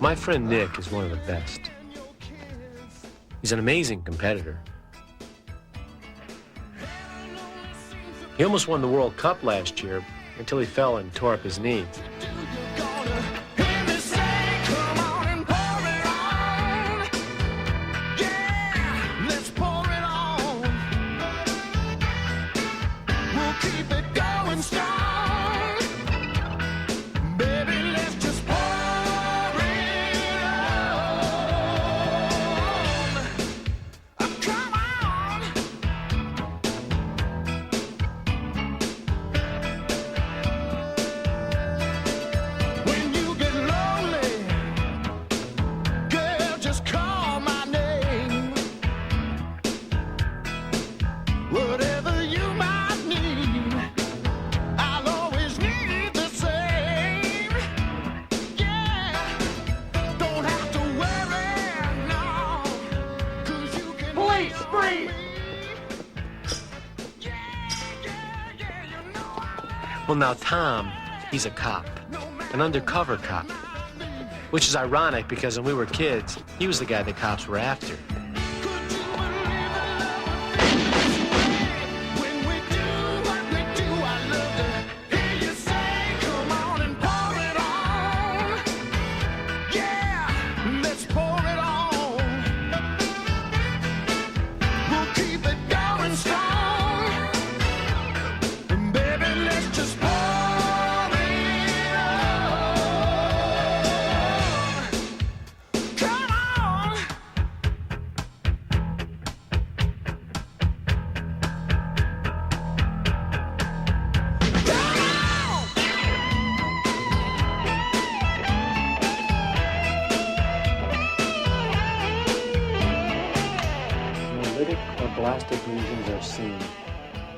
My friend Nick is one of the best. He's an amazing competitor. He almost won the World Cup last year until he fell and tore up his knee. Well, now, Tom, he's a cop, an undercover cop, which is ironic because when we were kids, he was the guy the cops were after.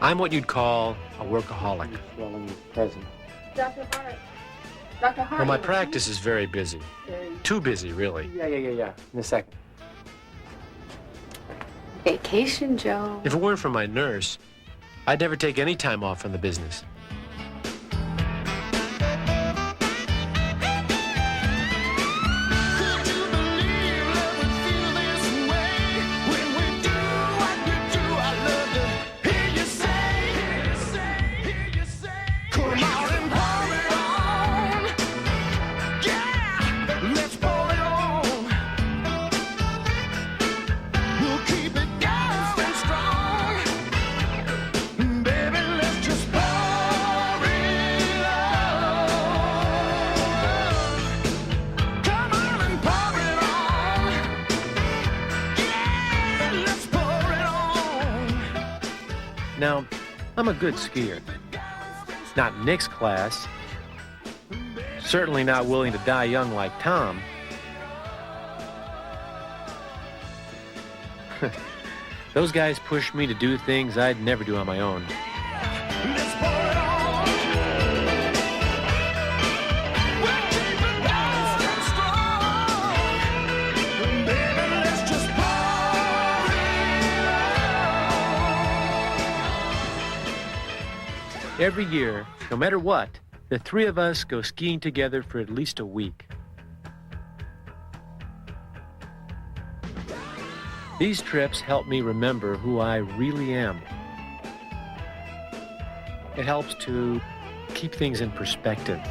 I'm what you'd call a workaholic. Dr. Hart. Well, my practice is very busy. Too busy, really. Yeah. In a second. Vacation, Joe. If it weren't for my nurse, I'd never take any time off from the business. Now, I'm a good skier. Not Nick's class. Certainly not willing to die young like Tom. Those guys pushed me to do things I'd never do on my own. Every year, no matter what, the three of us go skiing together for at least a week. These trips help me remember who I really am. It helps to keep things in perspective.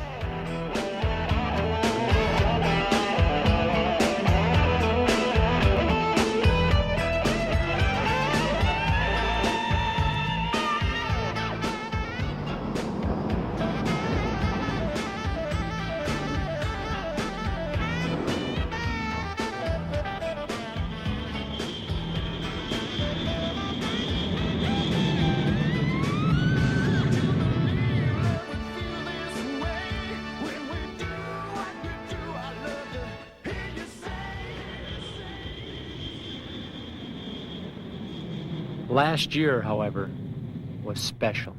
Last year, however, was special.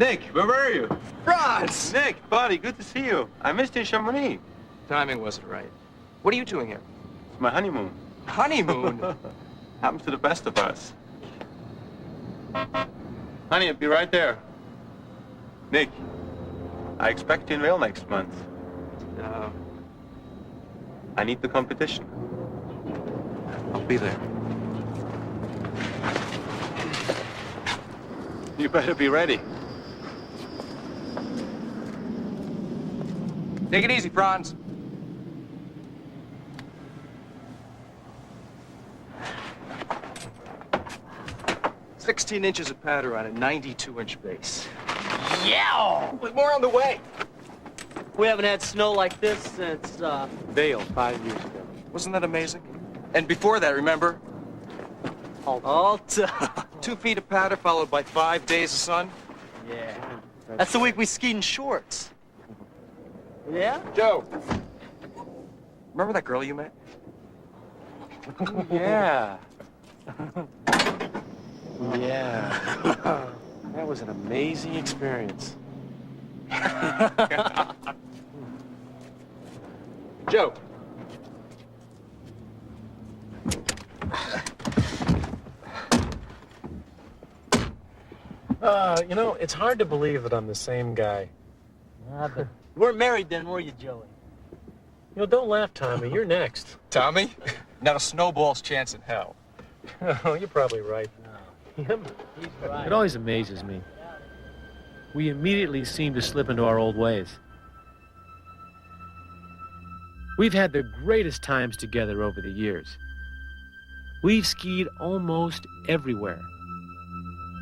Nick, where were you? Franz! Nick, buddy, good to see you. I missed you in Chamonix. Timing wasn't right. What are you doing here? It's my honeymoon. Honeymoon? Happens to the best of us. Honey, I'll be right there. Nick, I expect you in Vail next month. I need the competition. I'll be there. You better be ready. Take it easy, Franz. "16 inches of patter on a 92-inch base." Yeah! With more on the way. We haven't had snow like this since, Vail 5 years ago. Wasn't that amazing? And before that, remember? Alta. 2 feet of patter followed by 5 days of sun. Yeah. That's the week we skied in shorts. Yeah? Joe. Remember that girl you met? Yeah. Yeah. That was an amazing experience. Joe. You know, it's hard to believe that I'm the same guy. But you weren't married then, were you, Joey? You know, don't laugh, Tommy. You're next. Tommy? Not a snowball's chance in hell. Oh, you're probably right. He's right. It always amazes me. We immediately seem to slip into our old ways. We've had the greatest times together over the years. We've skied almost everywhere.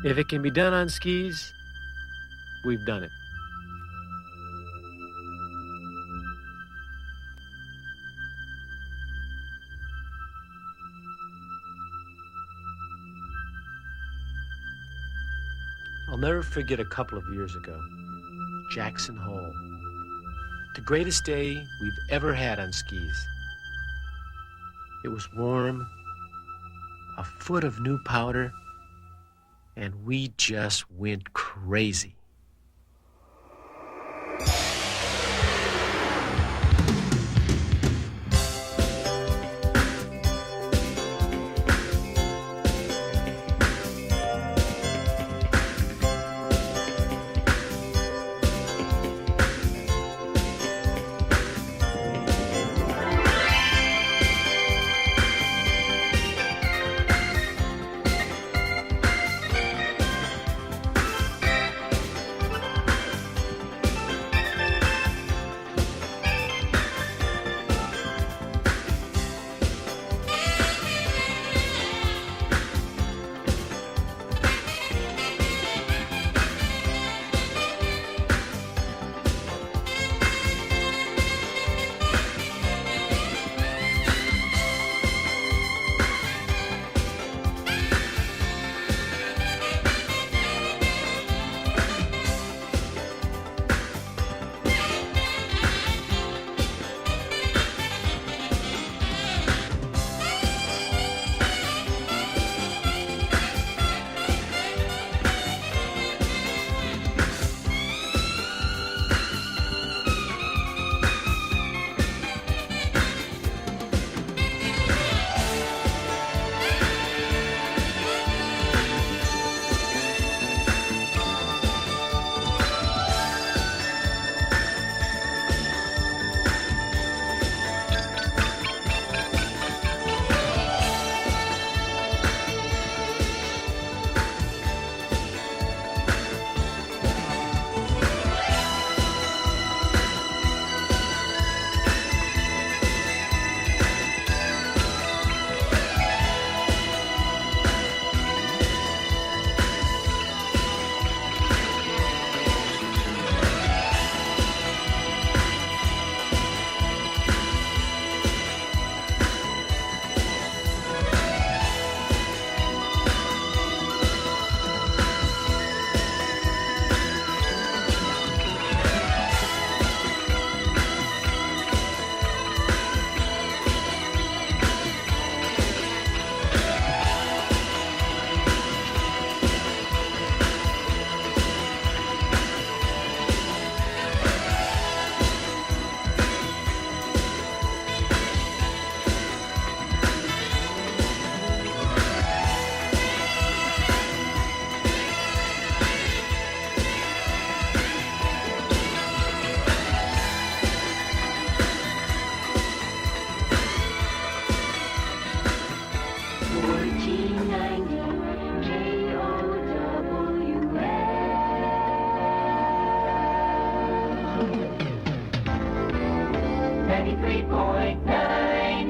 If it can be done on skis, we've done it. I'll never forget a couple of years ago, Jackson Hole. The greatest day we've ever had on skis. It was warm, a foot of new powder, and we just went crazy.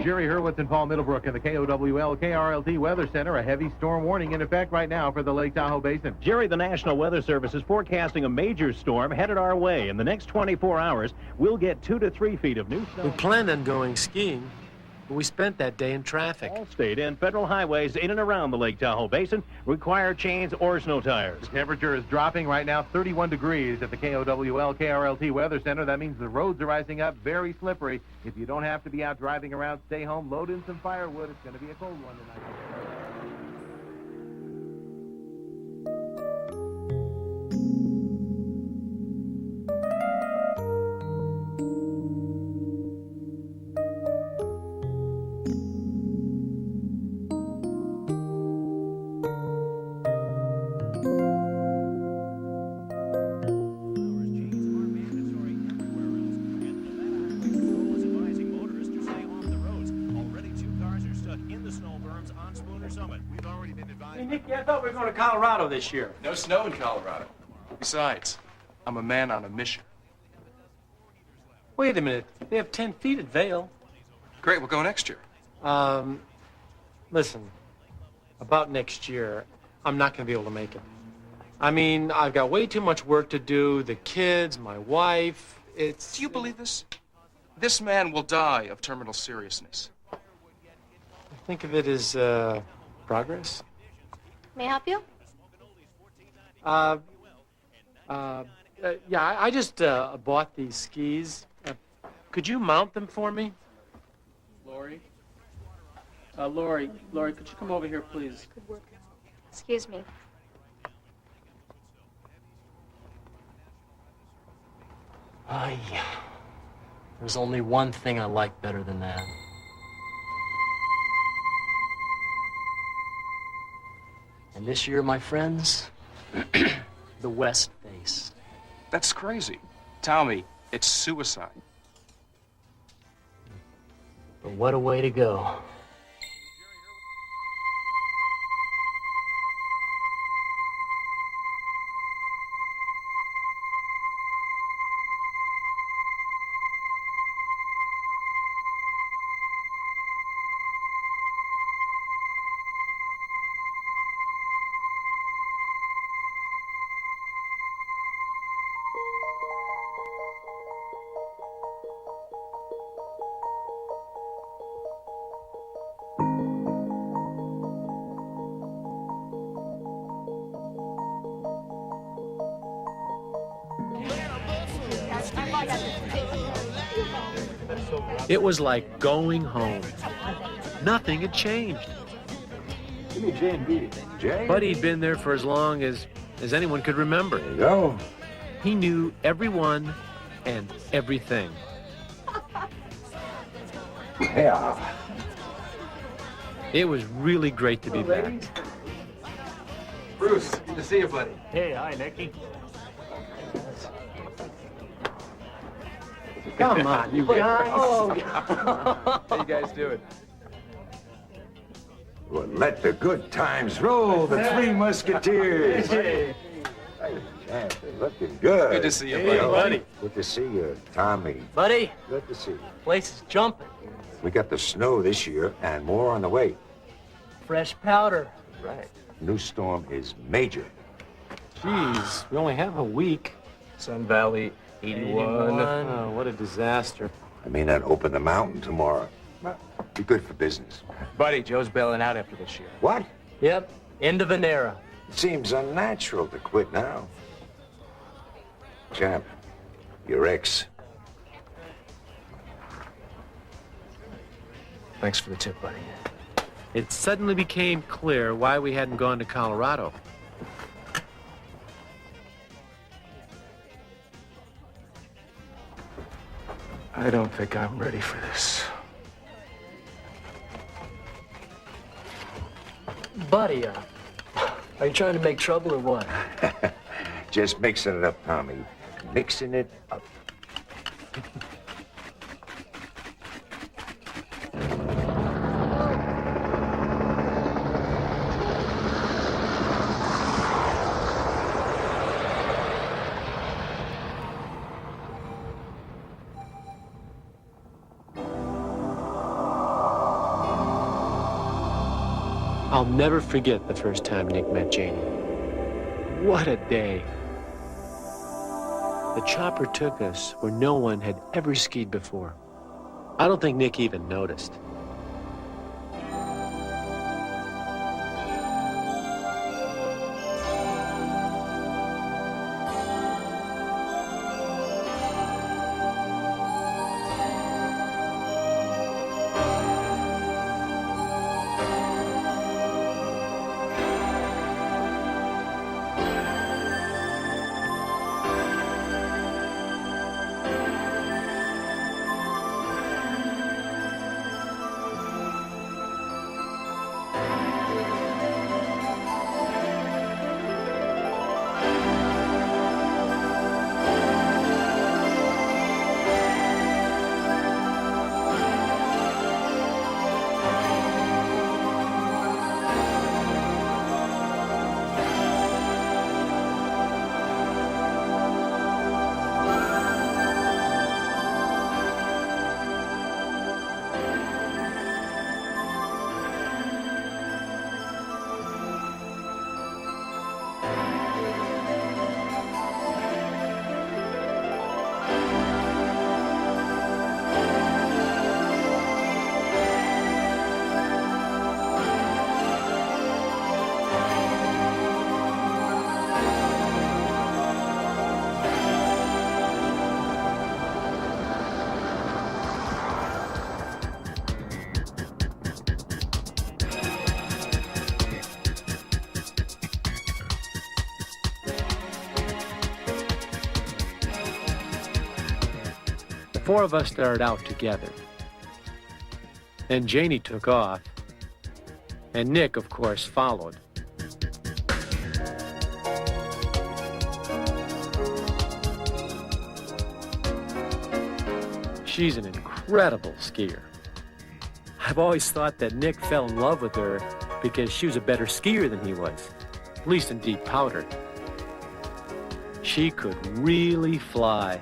Jerry Hurwitz and Paul Middlebrook in the KOWL KRLT Weather Center. A heavy storm warning in effect right now for the Lake Tahoe Basin. Jerry, the National Weather Service is forecasting a major storm headed our way. In the next 24 hours, we'll get 2 to 3 feet of new snow. We planned on going skiing, but we spent that day in traffic. All state and federal highways in and around the Lake Tahoe Basin require chains or snow tires. The temperature is dropping right now, 31 degrees at the KOWL KRLT Weather Center. That means the roads are rising up, very slippery. If you don't have to be out driving around, stay home, load in some firewood. It's going to be a cold one tonight. I thought we were going to Colorado this year. No snow in Colorado. Besides, I'm a man on a mission. Wait a minute. They have 10 feet at Vail. Great, we'll go next year. Listen, about next year, I'm not going to be able to make it. I mean, I've got way too much work to do, the kids, my wife, it's... Do you believe this? This man will die of terminal seriousness. I think of it as, progress. May I help you? Yeah, I just bought these skis. Could you mount them for me? Lori? Lori, could you come over here, please? Excuse me. There's only one thing I like better than that. And this year, my friends, the West face. That's crazy. Tell me, it's suicide. But what a way to go. It was like going home. Nothing had changed. Give me J&B. J? Buddy'd been there for as long as anyone could remember. There you go. He knew everyone and everything. Yeah. It was really great to be back. Bruce, good to see you, buddy. Hey, hi, Nicky. Come on, you guys. How you guys doing? Well, let the good times roll, the Three Musketeers. Hey. Hey, champ, they're looking good. Good to see you, Hey, buddy. buddy. Good to see you, Tommy. Buddy, Good to see you. place is jumping. We got the snow this year and more on the way. Fresh powder. Right. New storm is major. Jeez, we only have a week. Sun Valley, 81. Oh, what a disaster. I may not open the mountain tomorrow. But be good for business. Buddy, Joe's bailing out after this year. What? Yep, end of an era. It seems unnatural to quit now. Champ, your ex. Thanks for the tip, buddy. It suddenly became clear why we hadn't gone to Colorado. I don't think I'm ready for this. Buddy, are you trying to make trouble or what? Just mixing it up, Tommy. Mixing it up. I'll never forget the first time Nick met Janie. What a day. The chopper took us where no one had ever skied before. I don't think Nick even noticed. The four of us started out together. Then Janie took off, and Nick, of course, followed. She's an incredible skier. I've always thought that Nick fell in love with her because she was a better skier than he was, at least in deep powder. She could really fly.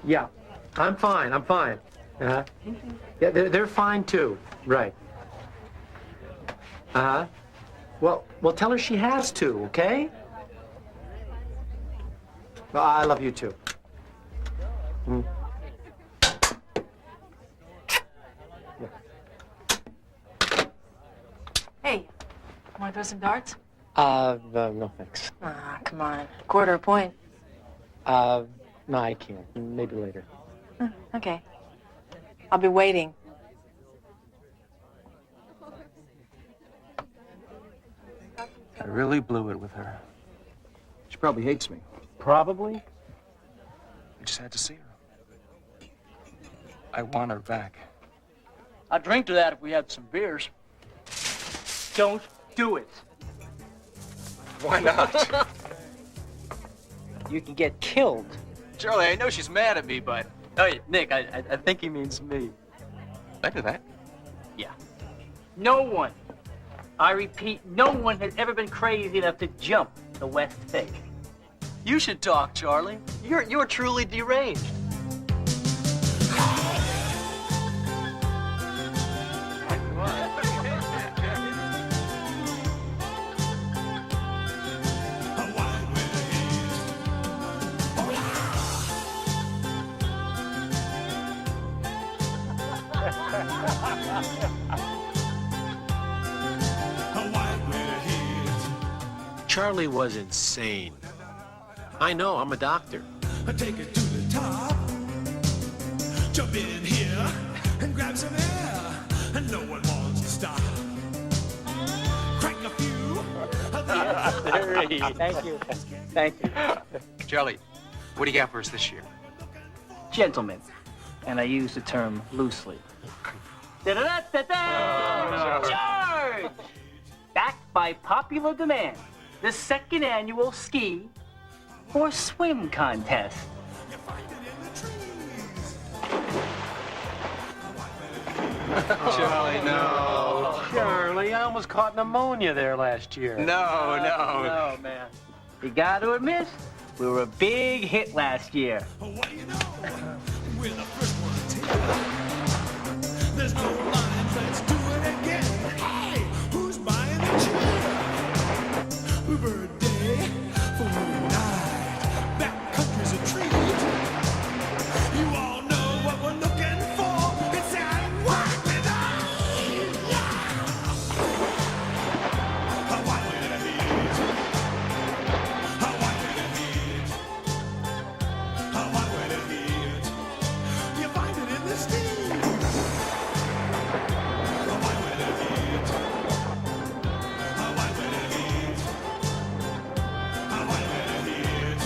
Yeah, I'm fine. Yeah, they're fine too. Right. Well, tell her she has to, okay? Well, I love you too. Hey, want to throw some darts? No thanks. Ah, come on. Quarter a point. No, I can't. Maybe later. Okay. I'll be waiting. I really blew it with her. She probably hates me. Probably? I just had to see her. I want her back. I'd drink to that if we had some beers. Don't do it. Why not? You can get killed. Charlie, I know she's mad at me, but... Oh, Nick, I think he means me. I do that. Yeah. No one, I repeat, no one has ever been crazy enough to jump the West Face. You should talk, Charlie. You're truly deranged. Charlie was insane. I know, I'm a doctor. Take it to the top. Jump in here and grab some air, and no one wants to stop. Crank a few. Thank you. Thank you. Jelly, what do you got for us this year? Gentlemen, and I use the term loosely. Da-da-da-da-da! Charge! Backed by popular demand, the second annual ski or swim contest. Charlie, no. Charlie, I almost caught pneumonia there last year. No, man. You got to admit, we were a big hit last year. What do you know? We're the first one to take. There's no lines, let's do it again. Hey, who's buying the cheer? Birthday for night. Backcountry's a treat. You all know what we're looking for. It's that white with eyes. A white with a heat. A white with a heat. A white with a heat. You find it in the steam. A white with a heat. A white with a heat. A white with a heat.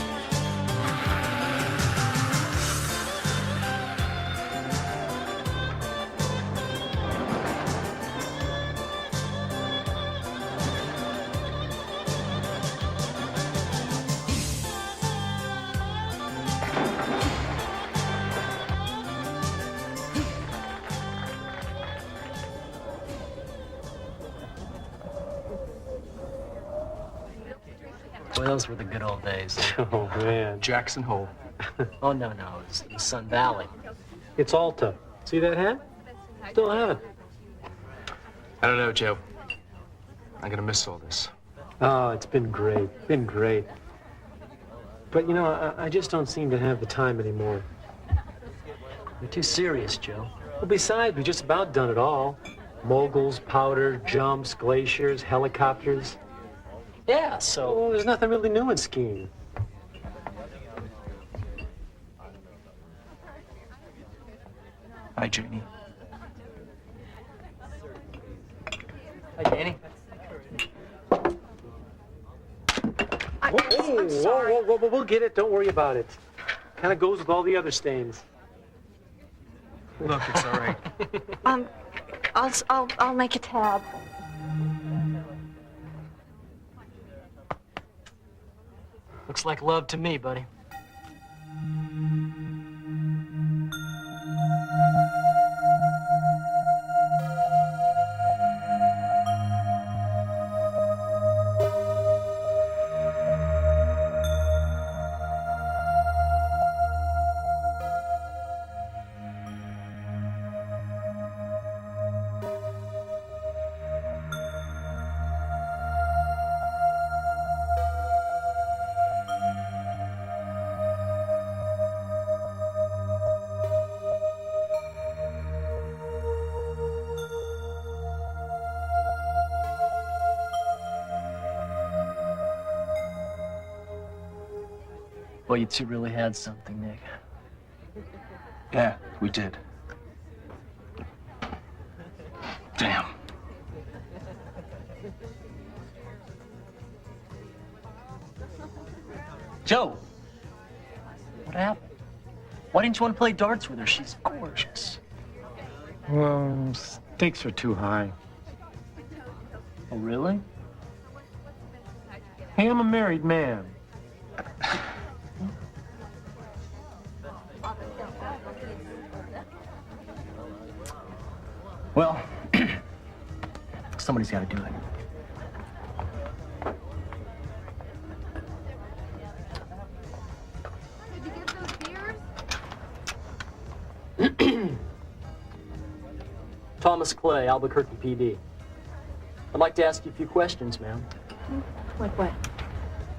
Well, those were the good old days. Oh, man. Jackson Hole. Oh, no, it's Sun Valley. It's Alta. See that hat? Still have it. I don't know, Joe. I'm gonna miss all this. Oh, it's been great. But, you know, I just don't seem to have the time anymore. You're too serious, Joe. Well, besides, we just about done it all. Moguls, powder, jumps, glaciers, helicopters. Yeah, so... Well, there's nothing really new in skiing. Hi, Janie. Hi, Danny. Whoa, we'll get it. Don't worry about it. Kind of goes with all the other stains. Look, it's all right. I'll make a tab. Looks like love to me, buddy. Boy, you two really had something, Nick. Yeah, we did. Damn. Joe! What happened? Why didn't you want to play darts with her? She's gorgeous. Well, stakes are too high. Oh, really? Hey, I'm a married man. Well, somebody's got to do it. Did you get those beers? Thomas Clay, Albuquerque PD. I'd like to ask you a few questions, ma'am. Like what?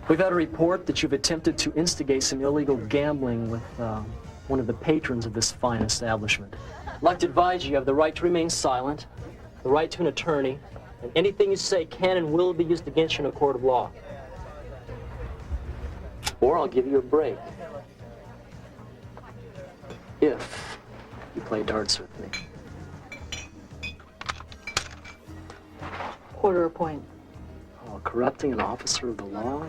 We've had a report that you've attempted to instigate some illegal gambling with one of the patrons of this fine establishment. I'd like to advise you have the right to remain silent, the right to an attorney, and anything you say can and will be used against you in a court of law. Or I'll give you a break. If You play darts with me. Quarter a point. Oh, corrupting an officer of the law?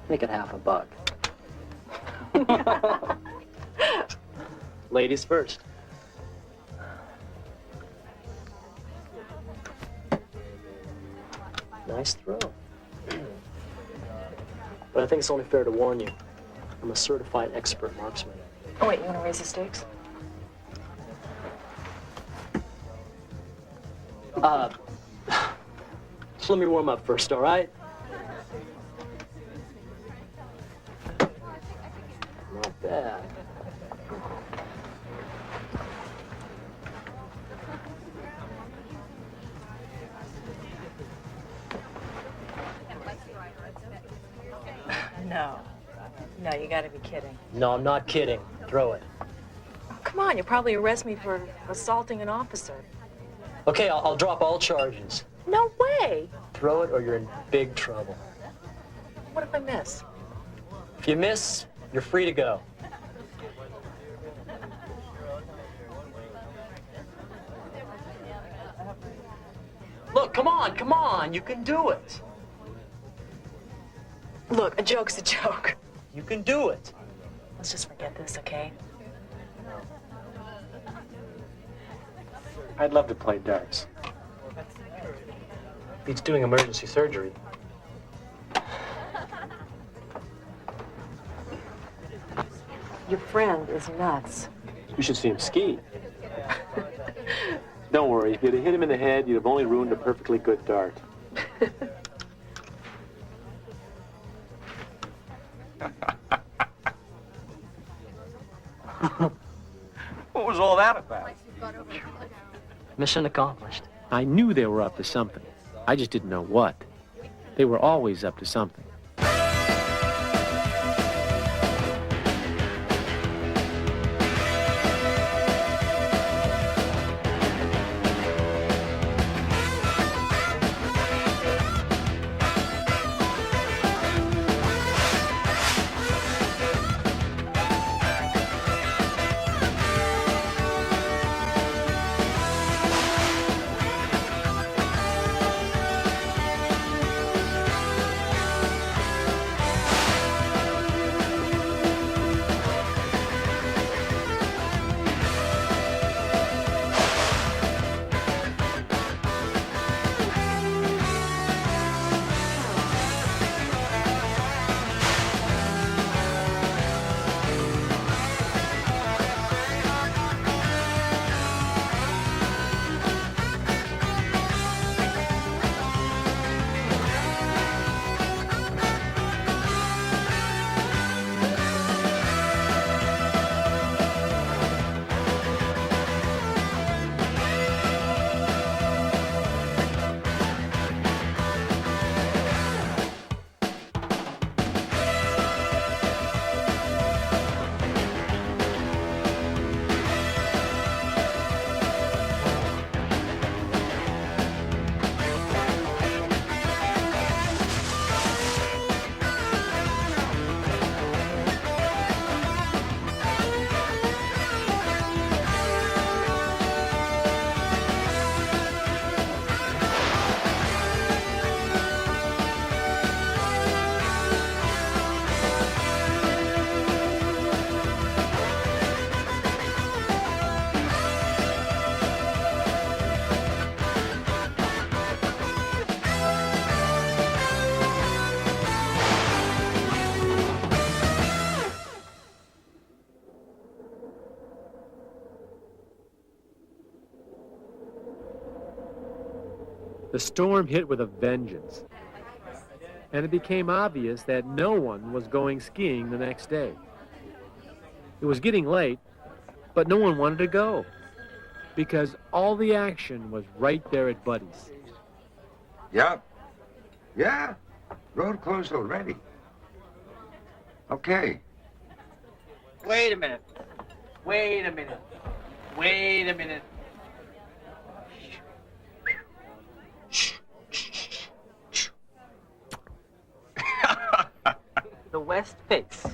Make it $50. Ladies first. Nice throw. But I think it's only fair to warn you. I'm a certified expert marksman. Oh, wait, you want to raise the stakes? Let me warm up first, all right? Not bad. No. No, you gotta be kidding. No, I'm not kidding. Throw it. Oh, come on, you'll probably arrest me for assaulting an officer. Okay, I'll drop all charges. No way! Throw it or you're in big trouble. What if I miss? If you miss, you're free to go. Look, come on, you can do it. Look, a joke's a joke. You can do it. Let's just forget this, okay? I'd love to play darts. Beats doing emergency surgery. Your friend is nuts. You should see him ski. Don't worry, if you'd have hit him in the head, you'd have only ruined a perfectly good dart. What was all that about? Mission accomplished. I knew they were up to something. I just didn't know what. They were always up to something. The storm hit with a vengeance, and it became obvious that no one was going skiing the next day. It was getting late, but no one wanted to go, because all the action was right there at Buddy's. Yep. Yeah. Road closed already. Okay. Wait a minute. Wait a minute. Wait a minute. The West face.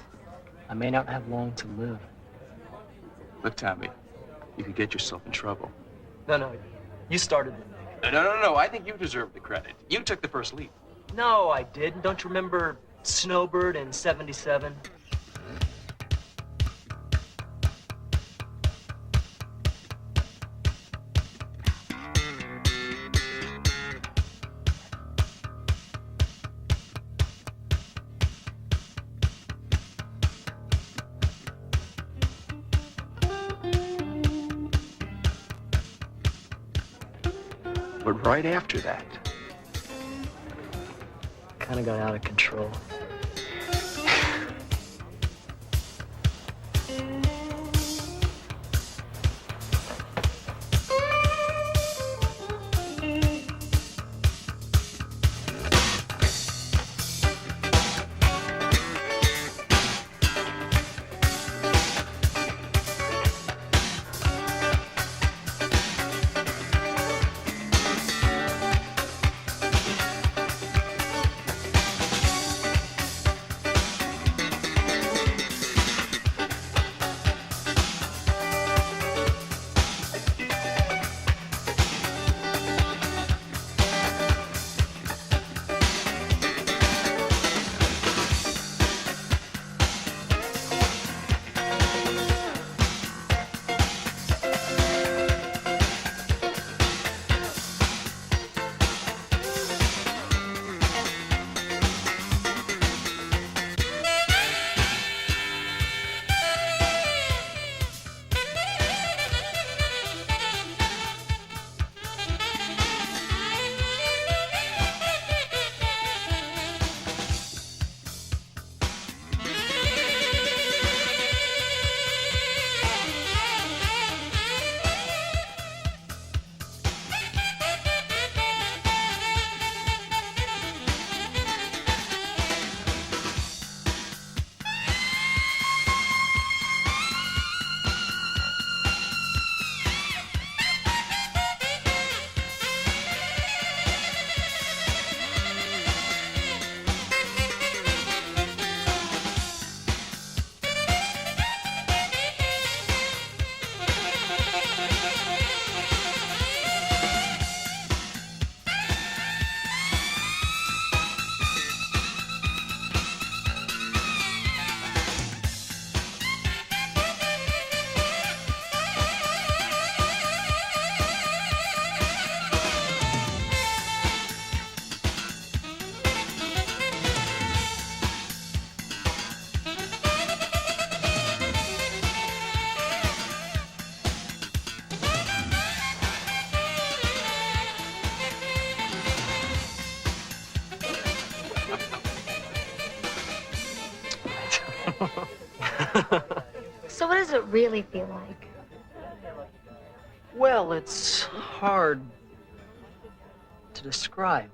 I may not have long to live. Look, Tommy, you could get yourself in trouble. No, you started it. No. I think you deserve the credit. You took the first leap. No, I didn't. Don't you remember Snowbird in '77? But right after that, Kind of got out of control. So what does it really feel like? Well, it's hard to describe.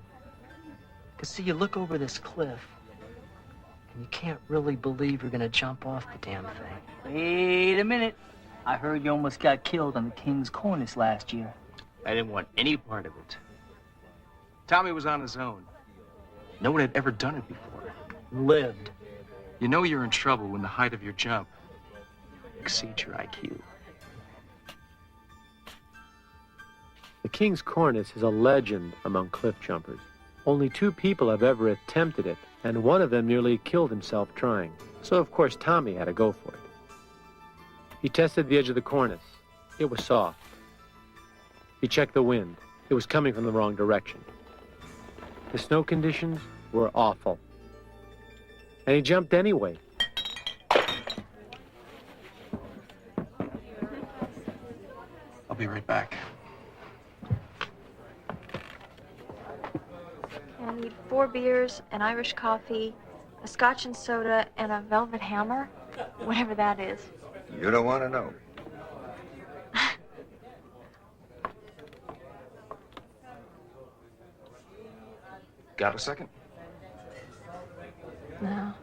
Because, see, you look over this cliff, and you can't really believe you're going to jump off the damn thing. Wait a minute. I heard you almost got killed on the King's Cornice last year. I didn't want any part of it. Tommy was on his own. No one had ever done it before. Lived. You know you're in trouble when the height of your jump exceeds your IQ. The King's Cornice is a legend among cliff jumpers. Only 2 people have ever attempted it, and one of them nearly killed himself trying. So, of course, Tommy had to go for it. He tested the edge of the cornice. It was soft. He checked the wind. It was coming from the wrong direction. The snow conditions were awful. And he jumped anyway. I'll be right back. I need 4 beers, an Irish coffee, a scotch and soda, and a velvet hammer, whatever that is. You don't want to know. Got a second? No,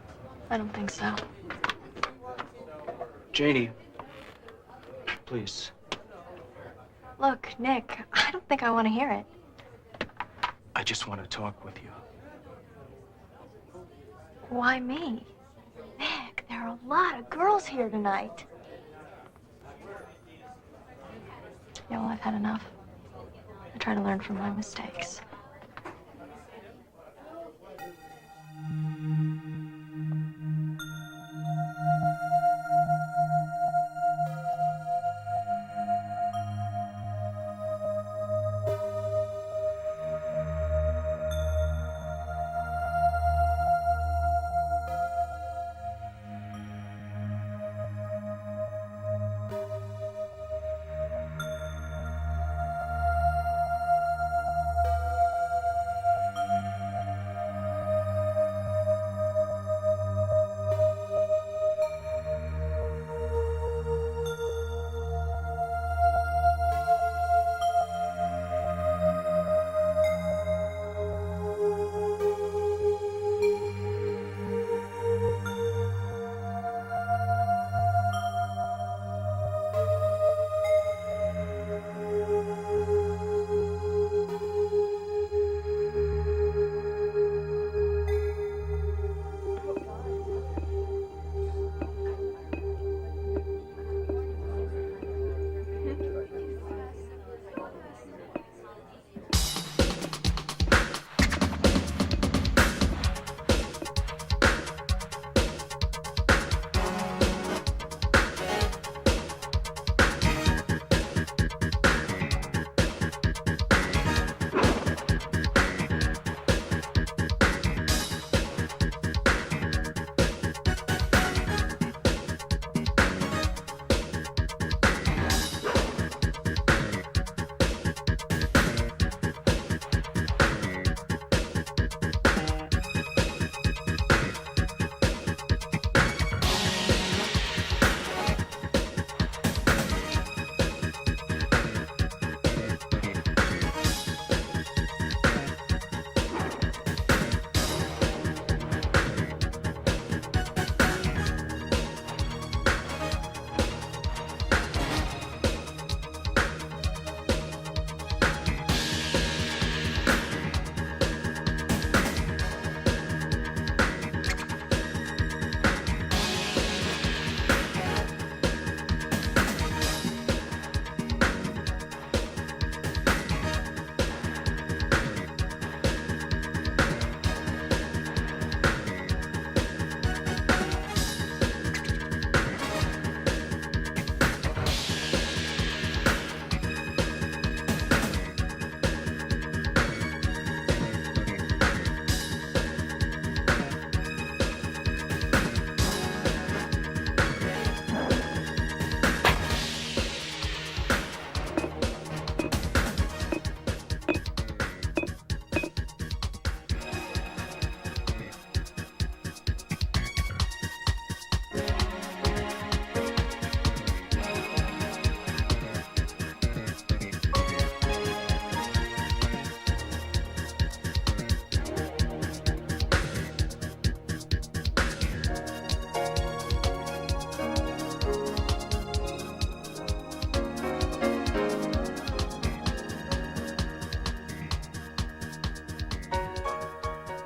I don't think so. Janie, please. Look, Nick, I don't think I want to hear it. I just want to talk with you. Why me? Nick, there are a lot of girls here tonight. Yeah, well, I've had enough. I try to learn from my mistakes.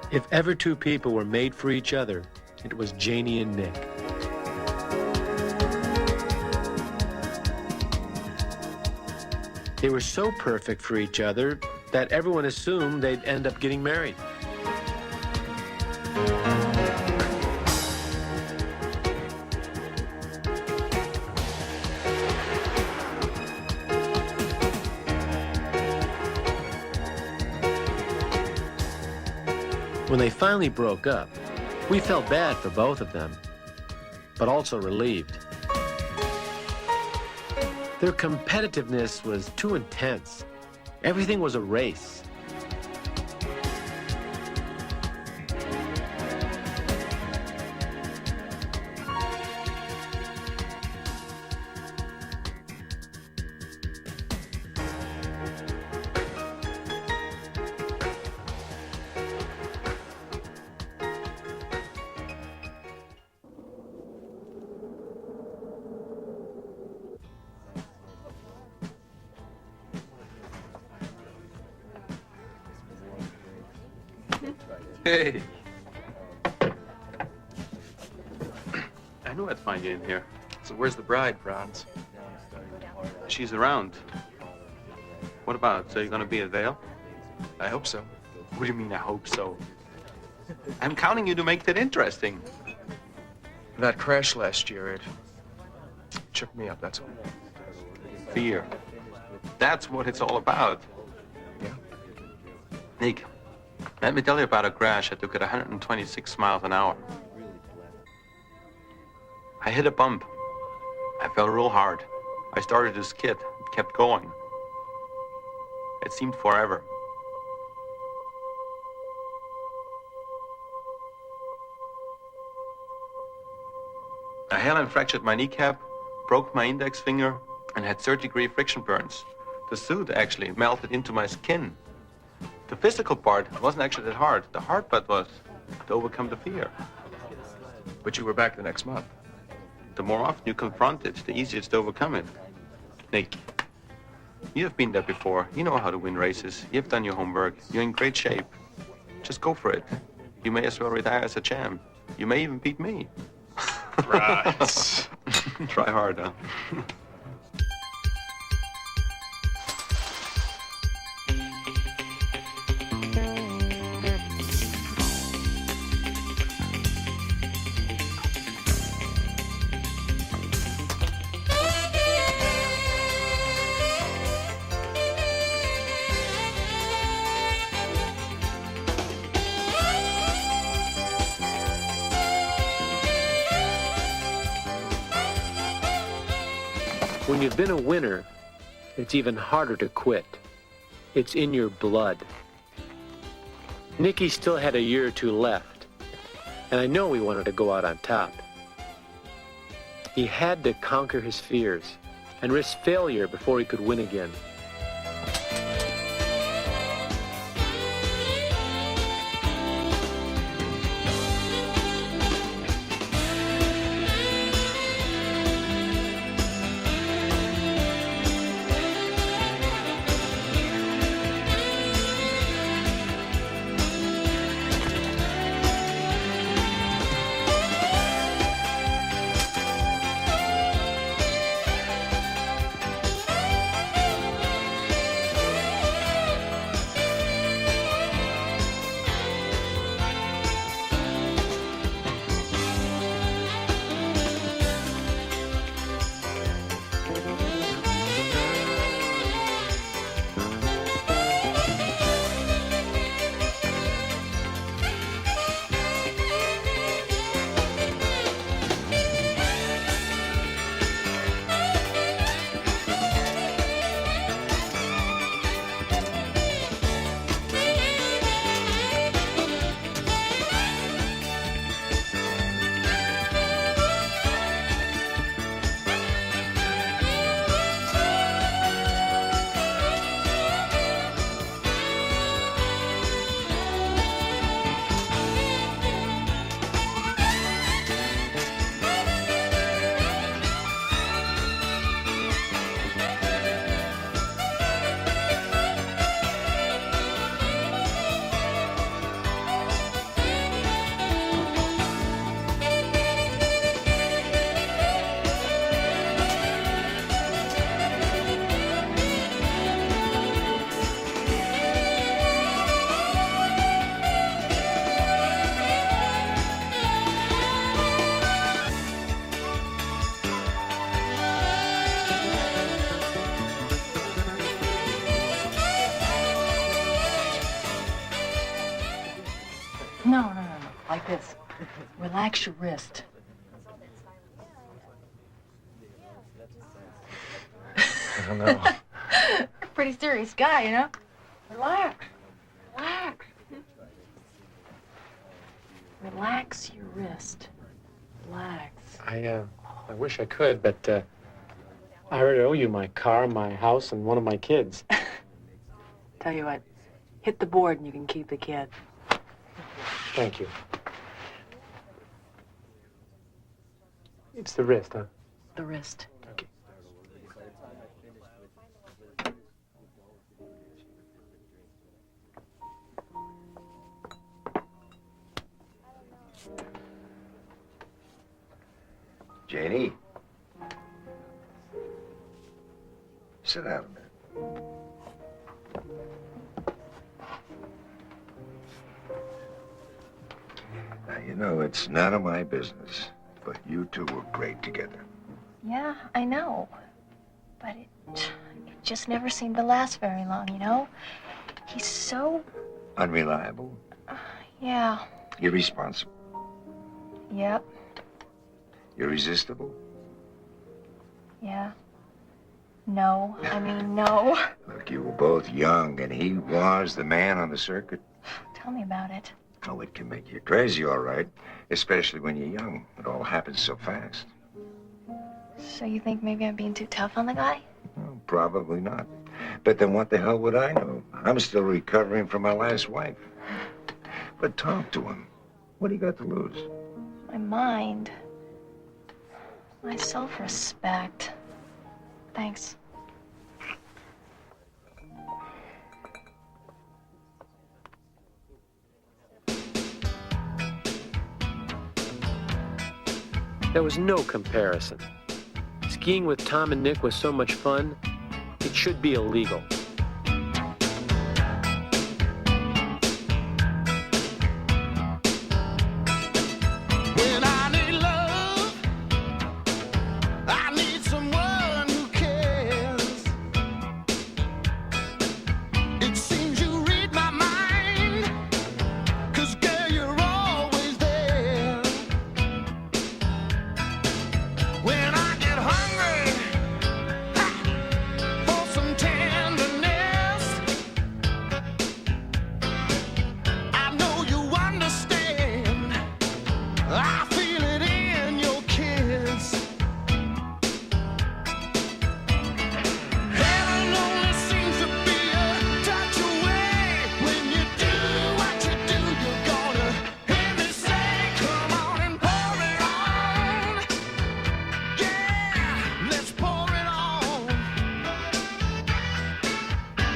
If ever two people were made for each other, it was Janie and Nick. They were so perfect for each other that everyone assumed they'd end up getting married. When they finally broke up, we felt bad for both of them, but also relieved. Their competitiveness was too intense. Everything was a race. Hey. I knew I'd find you in here. So where's the bride, Franz? She's around. What about? So you're gonna be at Vail? I hope so. What do you mean, I hope so? I'm counting you to make that interesting. That crash last year, it shook me up, that's all. Fear. That's what it's all about. Yeah? Nick, let me tell you about a crash I took at 126 miles an hour. I hit a bump. I fell real hard. I started to skid. It kept going. It seemed forever. I hairline fractured my kneecap, broke my index finger, and had third-degree friction burns. The suit actually melted into my skin. The physical part wasn't actually that hard. The hard part was to overcome the fear. But you were back the next month. The more often you confront it, the easier it's to overcome it. Nick, you've been there before. You know how to win races. You've done your homework. You're in great shape. Just go for it. You may as well retire as a champ. You may even beat me. Right. Try hard, huh? When you've been a winner, it's even harder to quit. It's in your blood. Nicky still had a year or two left, and I know he wanted to go out on top. He had to conquer his fears and risk failure before he could win again. No. Like this. Relax your wrist. I don't know. You're a pretty serious guy, you know? Relax. Relax your wrist. Relax. I wish I could, but I already owe you my car, my house, and one of my kids. Tell you what, hit the board and you can keep the kid. Thank you. It's the wrist, huh? The wrist. Okay. Janie. Sit down a minute. You know, it's none of my business, but you two were great together. Yeah, I know. But it just never seemed to last very long, you know? He's so... Unreliable? Yeah. Irresponsible? Yep. Irresistible? Yeah. No. I mean, no. Look, you were both young, and he was the man on the circuit. Tell me about it. Oh, it can make you crazy, all right. Especially when you're young. It all happens so fast. So you think maybe I'm being too tough on the guy? Well, probably not. But then what the hell would I know? I'm still recovering from my last wife. But talk to him. What do you got to lose? My mind. My self-respect. Thanks. There was no comparison. Skiing with Tom and Nick was so much fun, it should be illegal. When I need love, I need someone who cares. It seems you read my mind, 'cause girl, you're always there. When I get hungry for some tenderness, I know you understand. I feel it in your kiss. Heaven only seems to be a touch away. When you do what you do, you're gonna hear me say, come on and pour it on. Yeah, let's pour it on.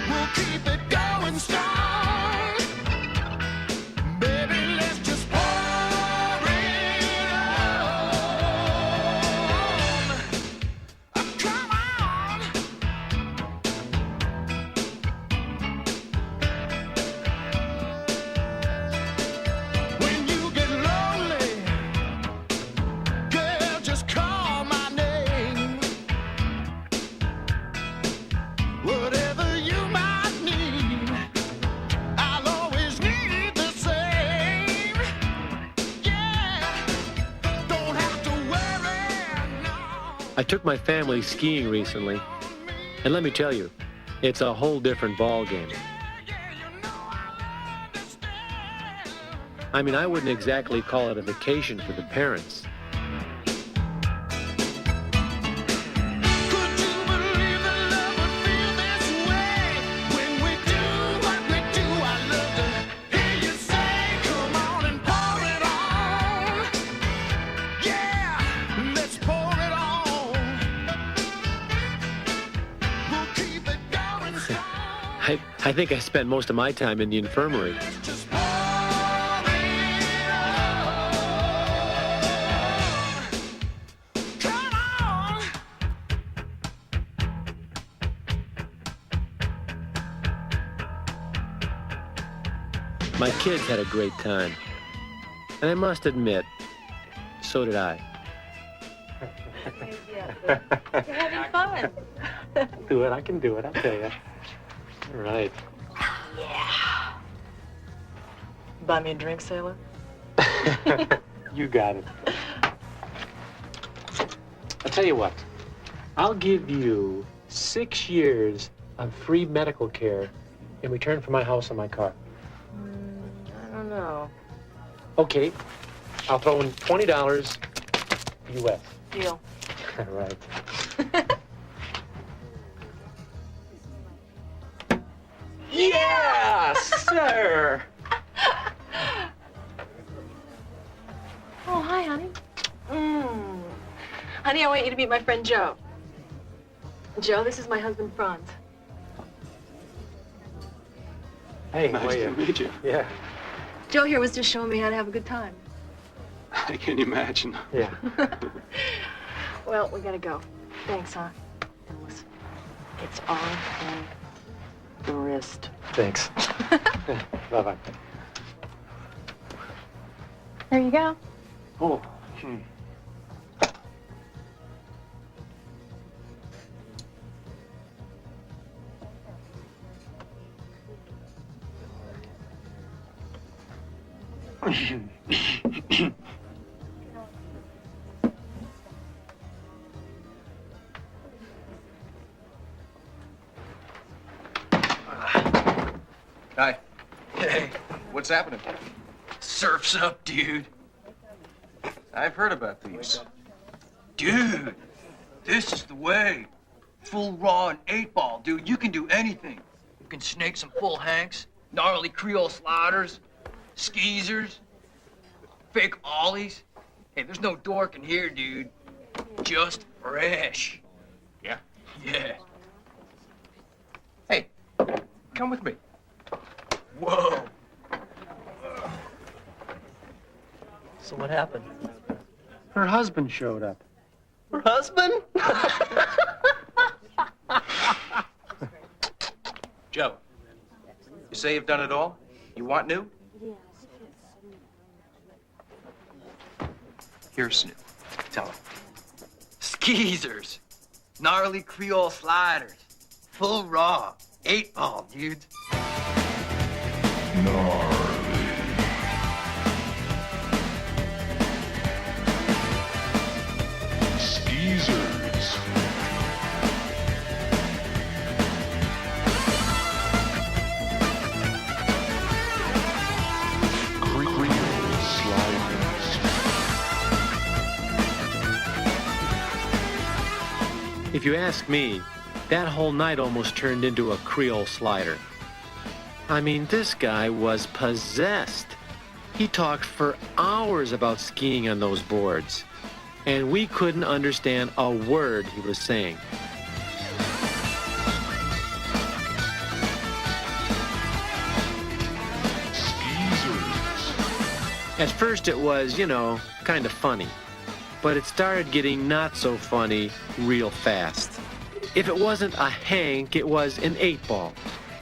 We'll keep it going strong. Baby, let's just pour it on. Come on. When you get lonely, girl, just call my name. Whatever you might need, I'll always need the same. Yeah, don't have to worry, no. I took my family skiing recently, and let me tell you, it's a whole different ball game. I mean, I wouldn't exactly call it a vacation for the parents. Could you believe that love would feel this way? When we do what we do, I love to hear you say, come on and pour it on. Yeah, let's pour it on. We'll keep it going strong. I think I spent most of my time in the infirmary. Just pour it on. Come on. My kids had a great time. And I must admit, so did I. You're having fun. Do it, I can do it, I'll tell you. All right. Buy me a drink, sailor? You got it. I'll tell you what. I'll give you 6 years of free medical care in return for my house and my car. I don't know. Okay. I'll throw in $20 U.S. Deal. All right. Yeah, sir. Oh, hi, honey. Honey, I want you to meet my friend Joe. Joe, this is my husband, Franz. Hey, Nice how are you? to meet you. Yeah. Joe here was just showing me how to have a good time. I can imagine. Yeah. Well, we gotta go. Thanks, huh? Listen, it's on the wrist. Thanks. Bye-bye. Here you go. Oh. Hi. Hey. What's happening? Surf's up, dude. I've heard about these. Dude, this is the way. Full raw and 8-ball, dude. You can do anything. You can snake some full hanks, gnarly Creole sliders, skeezers, fake ollies. Hey, there's no dork in here, dude. Just fresh. Yeah? Yeah. Hey, come with me. Whoa. So what happened? Her husband showed up. Her husband? Joe, you say you've done it all? You want new? Here's new. Tell him. Skeezers, gnarly Creole sliders, full raw, 8-ball, dude. Skeezers. Creole sliders. If you ask me, that whole night almost turned into a Creole slider. I mean, this guy was possessed. He talked for hours about skiing on those boards, and we couldn't understand a word he was saying. At first it was, you know, kind of funny, but it started getting not so funny real fast. If it wasn't a hank, it was an 8-ball.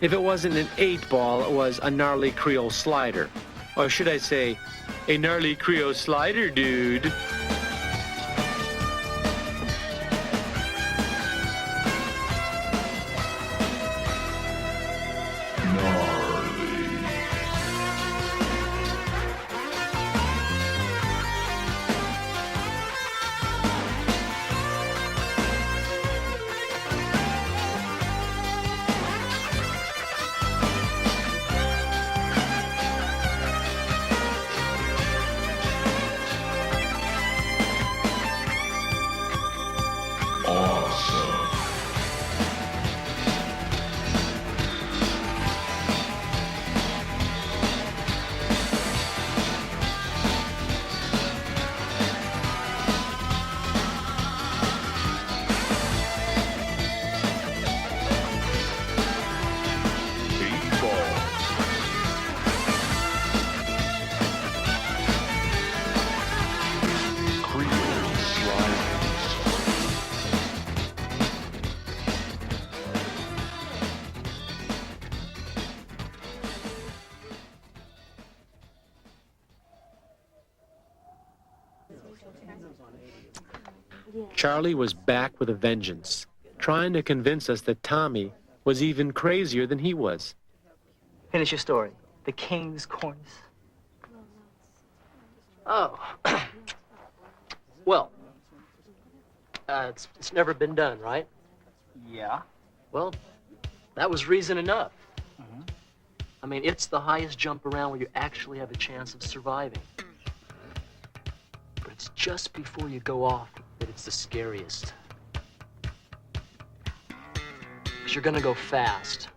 If it wasn't an 8-ball, it was a gnarly Creole slider. Or should I say, a gnarly Creole slider, dude. Charlie was back with a vengeance, trying to convince us that Tommy was even crazier than he was. Finish your story. The King's Cornice. Oh. Well, it's never been done, right? Yeah. Well, that was reason enough. I mean, it's the highest jump around where you actually have a chance of surviving. But it's just before you go off that it's the scariest. Because you're gonna go fast.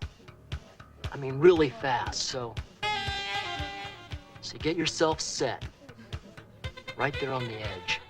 I mean, really fast, so you get yourself set right there on the edge.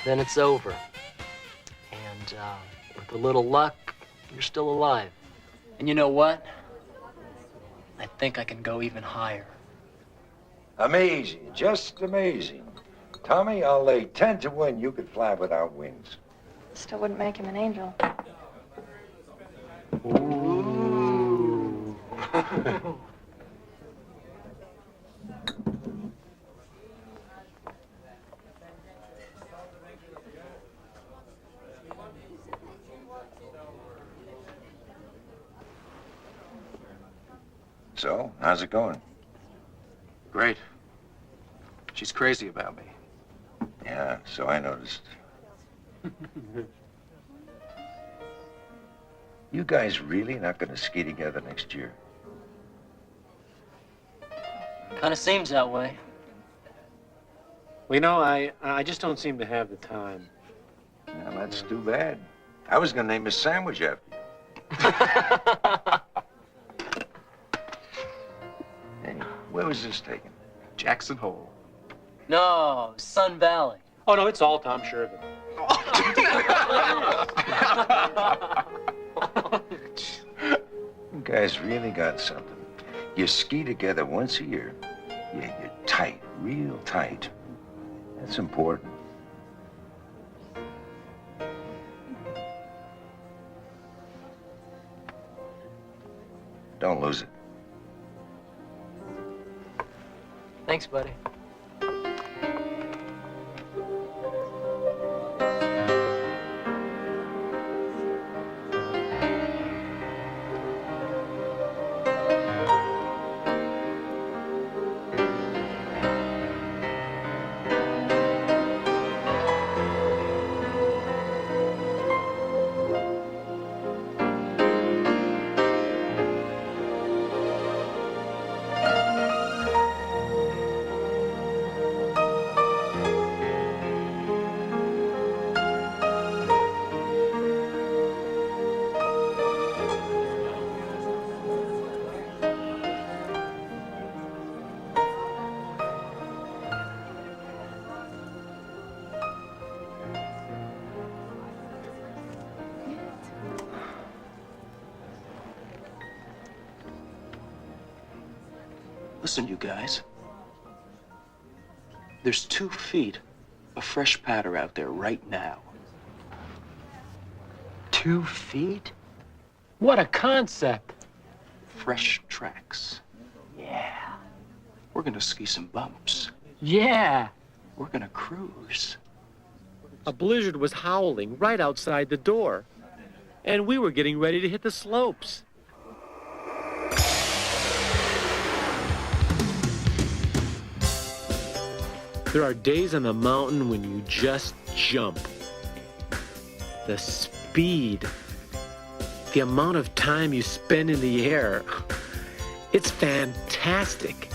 then it's over. And with a little luck, you're still alive. And you know what? I think I can go even higher. Amazing, just amazing. Tommy, I'll lay 10 to 1 you could fly without wings. Still wouldn't make him an angel. Ooh. So, how's it going? Great. She's crazy about me. Yeah, so I noticed. You guys really not gonna ski together next year? Kind of seems that way. Well, you know, I just don't seem to have the time. Well, that's too bad. I was gonna name a sandwich after you. Hey, where was this taken? Jackson Hole. No, Sun Valley. Oh, no, it's all Tom Shervin. You guys really got something. You ski together once a year. Yeah, you're tight, real tight. That's important. Don't lose it. Thanks, buddy. Listen, you guys. There's 2 feet of fresh powder out there right now. 2 feet? What a concept. Fresh tracks. Yeah. We're gonna ski some bumps. Yeah. We're gonna cruise. A blizzard was howling right outside the door, and we were getting ready to hit the slopes. There are days on the mountain when you just jump. The speed, the amount of time you spend in the air, it's fantastic.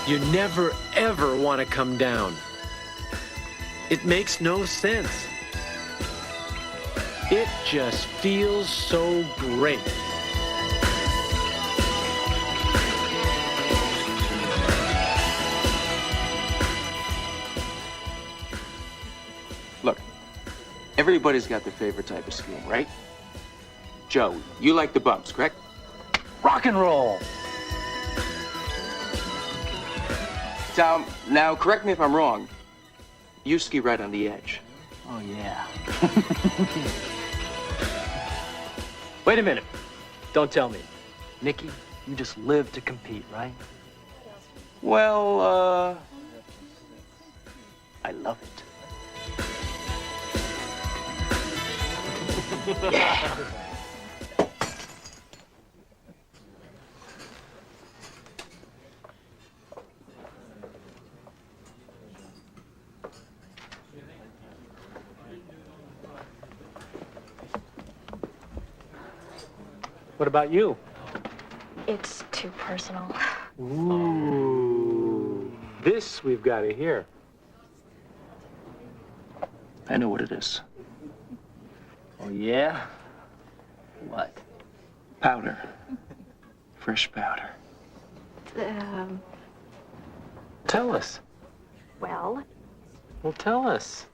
You never, ever want to come down. It makes no sense. It just feels so great. Look, everybody's got their favorite type of skiing, right? Joe, you like the bumps, correct? Rock and roll. Tom, now correct me if I'm wrong. You ski right on the edge. Oh, yeah. Wait a minute. Don't tell me. Nicky, you just live to compete, right? Well, I love it. Yeah. What about you? It's too personal. Ooh, this we've got to hear. I know what it is. Oh, yeah? What? Powder. Fresh powder. Tell us. Well, Well, tell us.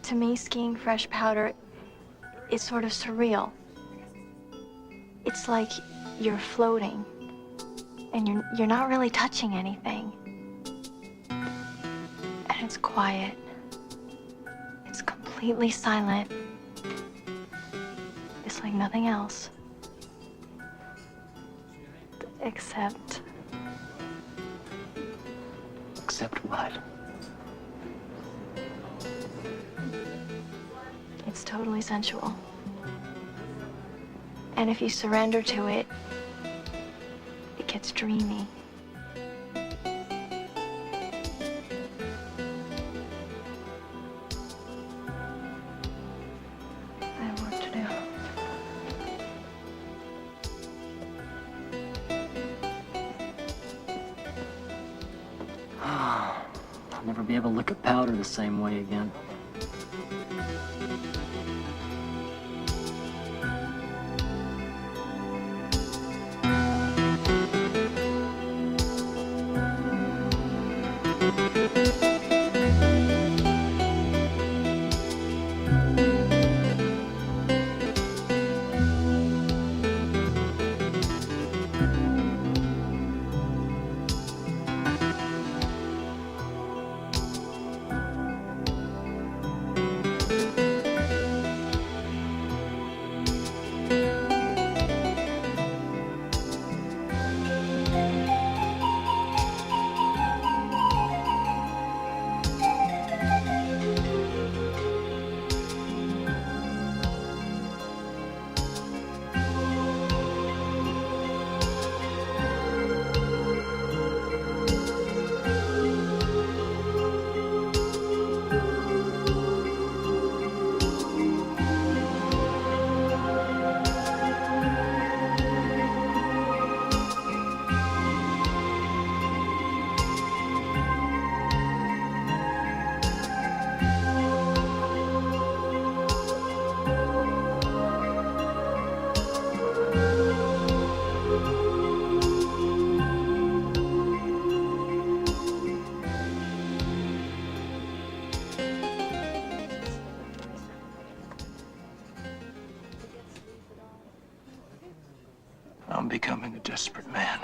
to me, skiing fresh powder is sort of surreal. It's like you're floating, and you're not really touching anything. And it's quiet. It's completely silent. It's like nothing else. Except what? it's totally sensual. And if you surrender to it, it gets dreamy. I have work to do. I'll never be able to look at powder the same way again. I'm becoming a desperate man.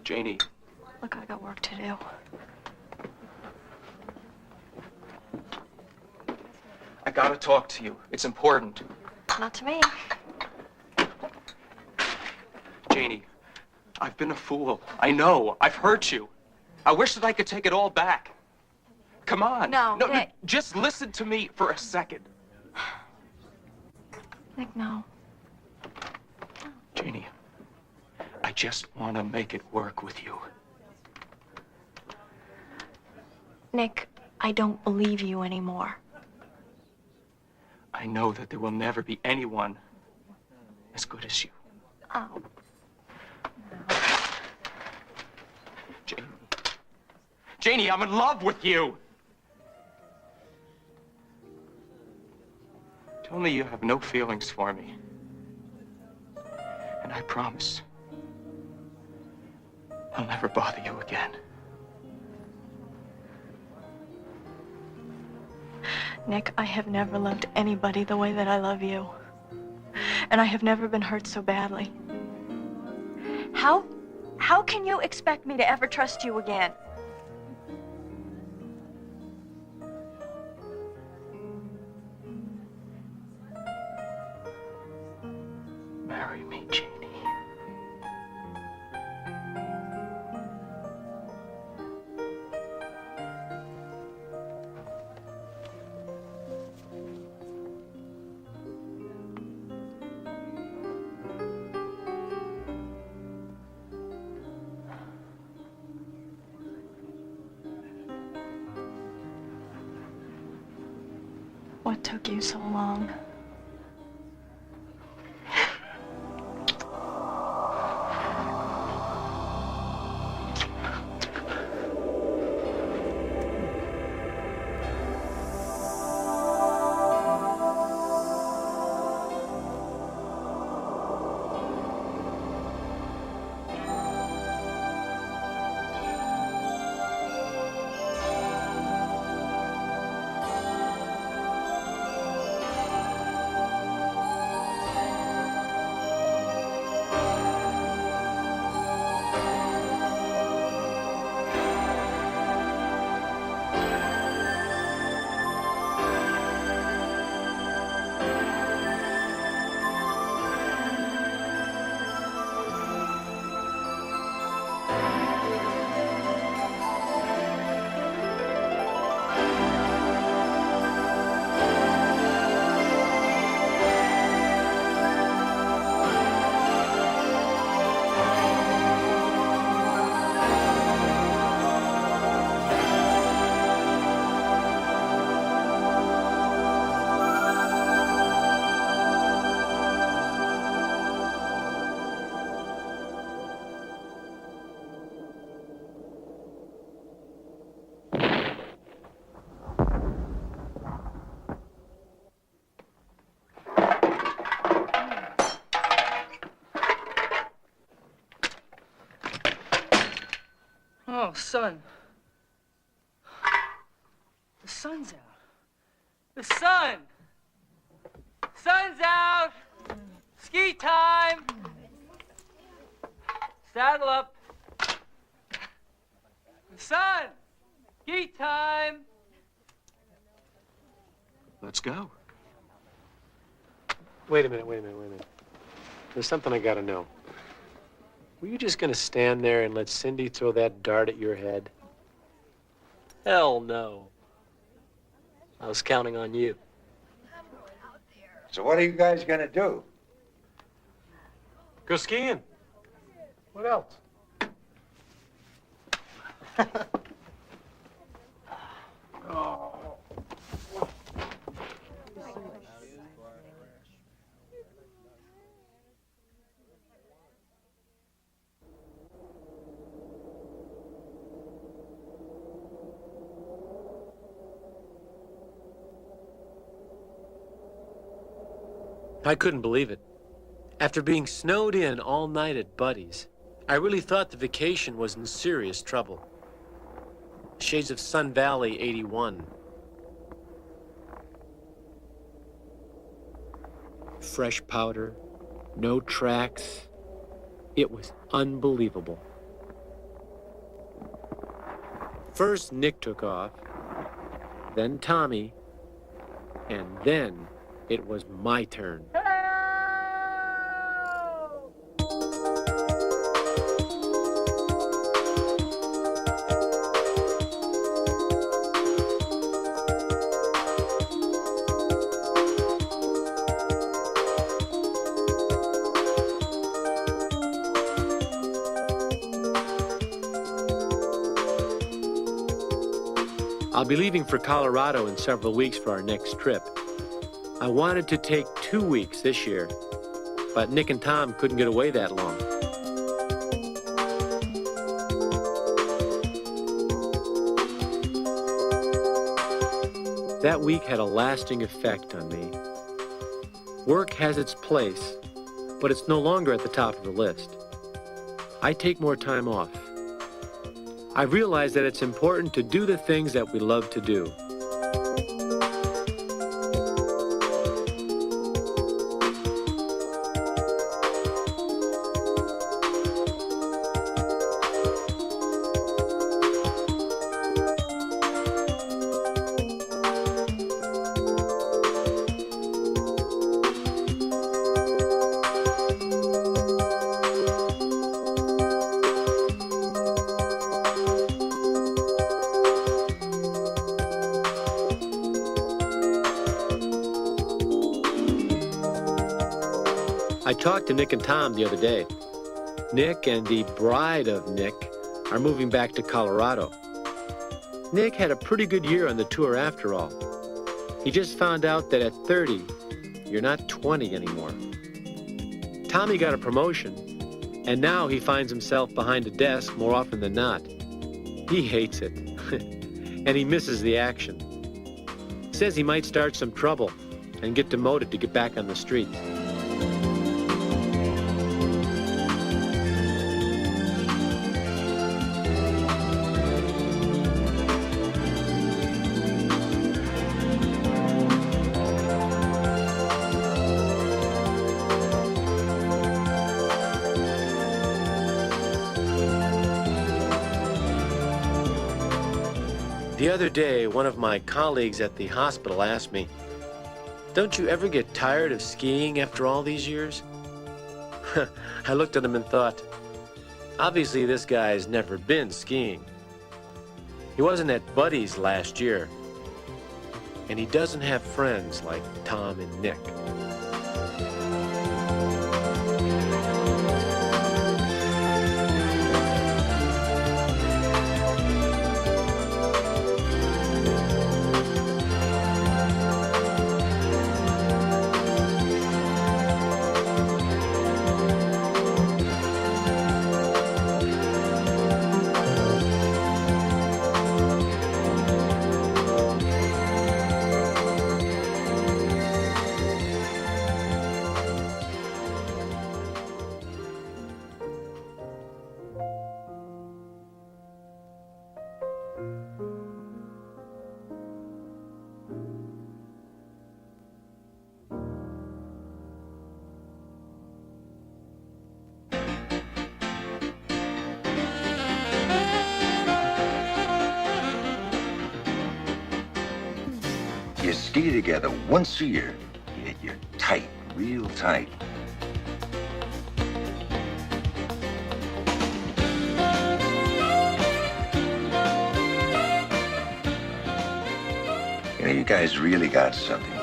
Janie. Look, I got work to do. I gotta talk to you. It's important. Not to me. Janie, I've been a fool. I know. I've hurt you. I wish that I could take it all back. Come on. No, Nick. Just listen to me for a second. Nick, no. Janie, I just want to make it work with you. Nick, I don't believe you anymore. I know that there will never be anyone as good as you. Oh. Janie, I'm in love with you. Tell me you have no feelings for me. And I promise I'll never bother you again. Nick, I have never loved anybody the way that I love you. And I have never been hurt so badly. How can you expect me to ever trust you again? Marry me, Janie. What took you so long? Oh, sun. The sun's out. The sun! Sun's out! Ski time! Saddle up. The sun! Ski time! Let's go. Wait a minute. There's something I gotta know. Were you just gonna stand there and let Cindy throw that dart at your head? Hell no. I was counting on you. So what are you guys gonna do? Go skiing. What else? I couldn't believe it. After being snowed in all night at Buddy's, I really thought the vacation was in serious trouble. Shades of Sun Valley 81. Fresh powder, no tracks. It was unbelievable. First Nick took off, then Tommy, and then it was my turn. I'll be leaving for Colorado in several weeks for our next trip. I wanted to take 2 weeks this year. but Nick and Tom couldn't get away that long. That week had a lasting effect on me. Work has its place, but it's no longer at the top of the list. I take more time off. I realize that it's important to do the things that we love to do. I talked to Nick and Tom the other day. Nick and the bride of Nick are moving back to Colorado. Nick had a pretty good year on the tour after all. He just found out that at 30, you're not 20 anymore. Tommy got a promotion, and now he finds himself behind a desk more often than not. He hates it, and he misses the action. Says he might start some trouble and get demoted to get back on the street. The other day, one of my colleagues at the hospital asked me, "Don't you ever get tired of skiing after all these years?" I looked at him and thought, obviously this guy's never been skiing. He wasn't at Buddy's last year, and he doesn't have friends like Tom and Nick. You ski together once a year. You're tight, real tight. You know, you guys really got something.